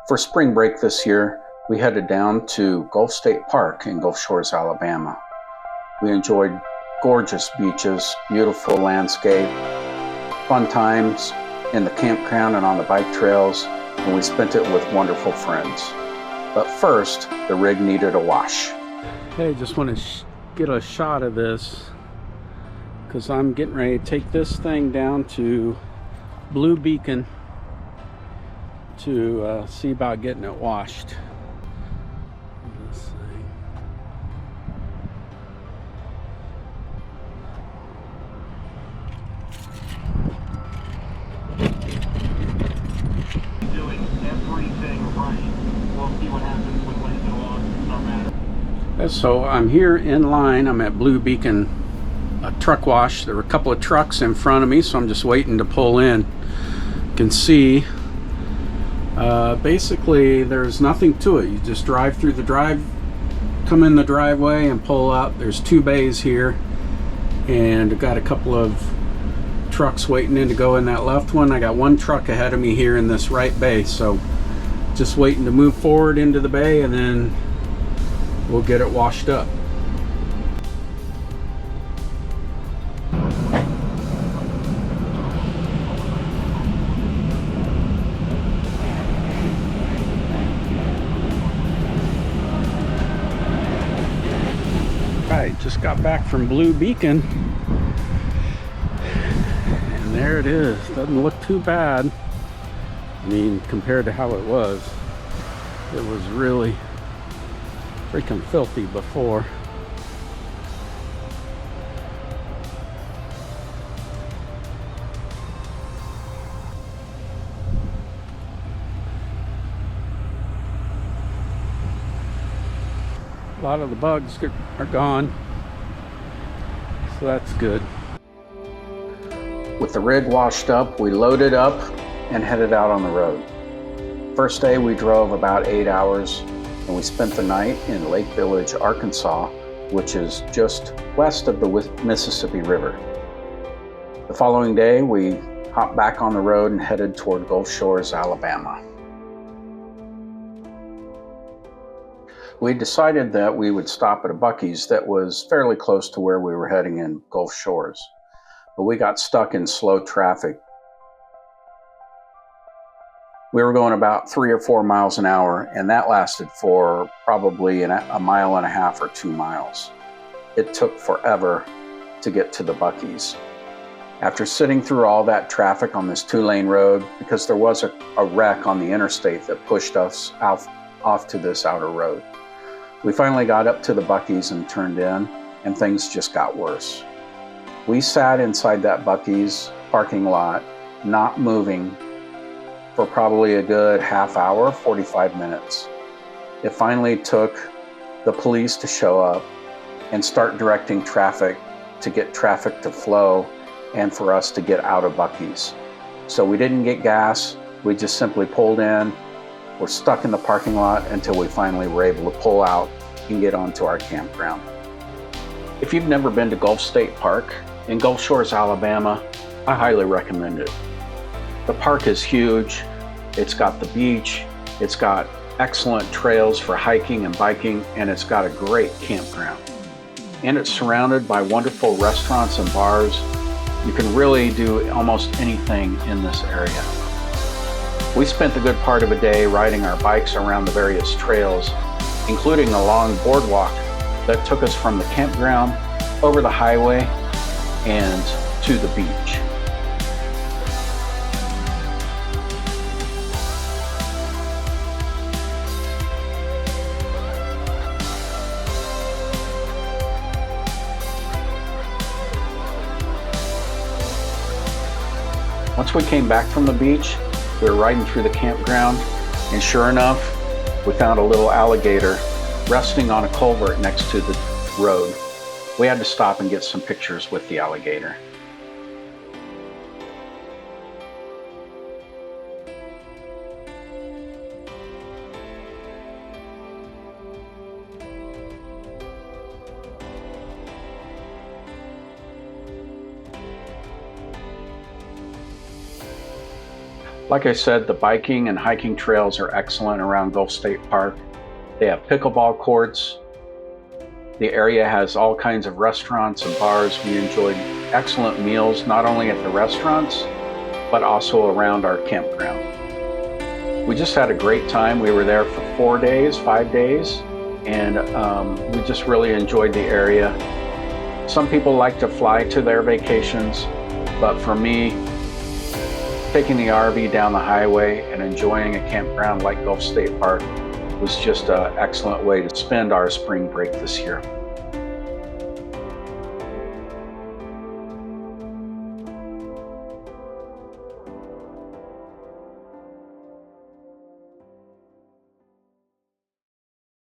For spring break this year, we headed down to Gulf State Park in Gulf Shores, Alabama. We enjoyed gorgeous beaches, beautiful landscape, fun times in the campground and on the bike trails, and we spent it with wonderful friends. But first, the rig needed a wash. Hey, just want to get a shot of this because I'm getting ready to take this thing down to Blue Beacon to see about getting it washed. This thing. Doing everything right. We'll see what happens with lanes and walks. It's not matter. So I'm here in line. I'm at Blue Beacon, a truck wash. There were a couple of trucks in front of me, so I'm just waiting to pull in. You can see basically there's nothing to it. You just drive through the come in the driveway and pull up. There's two bays here, and I've got a couple of trucks waiting in to go in that left one. I got one truck ahead of me here in this right bay, so just waiting to move forward into the bay, and then we'll get it washed up. Alright, just got back from Blue Beacon, and there it is. Doesn't look too bad. I mean, compared to how it was really freaking filthy before. A lot of the bugs are gone, so that's good. With the rig washed up, we loaded up and headed out on the road. First day we drove about 8 hours, and we spent the night in Lake Village, Arkansas, which is just west of the Mississippi River. The following day we hopped back on the road and headed toward Gulf Shores, Alabama. We decided that we would stop at a Buc-ee's that was fairly close to where we were heading in Gulf Shores, but we got stuck in slow traffic. We were going about 3 or 4 miles an hour, and that lasted for probably a mile and a half or 2 miles. It took forever to get to the Buc-ee's. After sitting through all that traffic on this 2-lane road, because there was a wreck on the interstate that pushed us off to this outer road, we finally got up to the Buc-ee's and turned in, and things just got worse. We sat inside that Buc-ee's parking lot, not moving, for probably a good half hour, 45 minutes. It finally took the police to show up and start directing traffic to get traffic to flow and for us to get out of Buc-ee's. So we didn't get gas, we just simply pulled in. We're stuck in the parking lot until we finally were able to pull out and get onto our campground. If you've never been to Gulf State Park in Gulf Shores, Alabama, I highly recommend it. The park is huge. It's got the beach, it's got excellent trails for hiking and biking, and it's got a great campground. And it's surrounded by wonderful restaurants and bars. You can really do almost anything in this area. We spent a good part of a day riding our bikes around the various trails, including a long boardwalk that took us from the campground over the highway and to the beach. Once we came back from the beach, we were riding through the campground, and sure enough, we found a little alligator resting on a culvert next to the road. We had to stop and get some pictures with the alligator. Like I said, the biking and hiking trails are excellent around Gulf State Park. They have pickleball courts. The area has all kinds of restaurants and bars. We enjoyed excellent meals, not only at the restaurants, but also around our campground. We just had a great time. We were there for 4 days, 5 days, and we just really enjoyed the area. Some people like to fly to their vacations, but for me, taking the RV down the highway and enjoying a campground like Gulf State Park was just an excellent way to spend our spring break this year.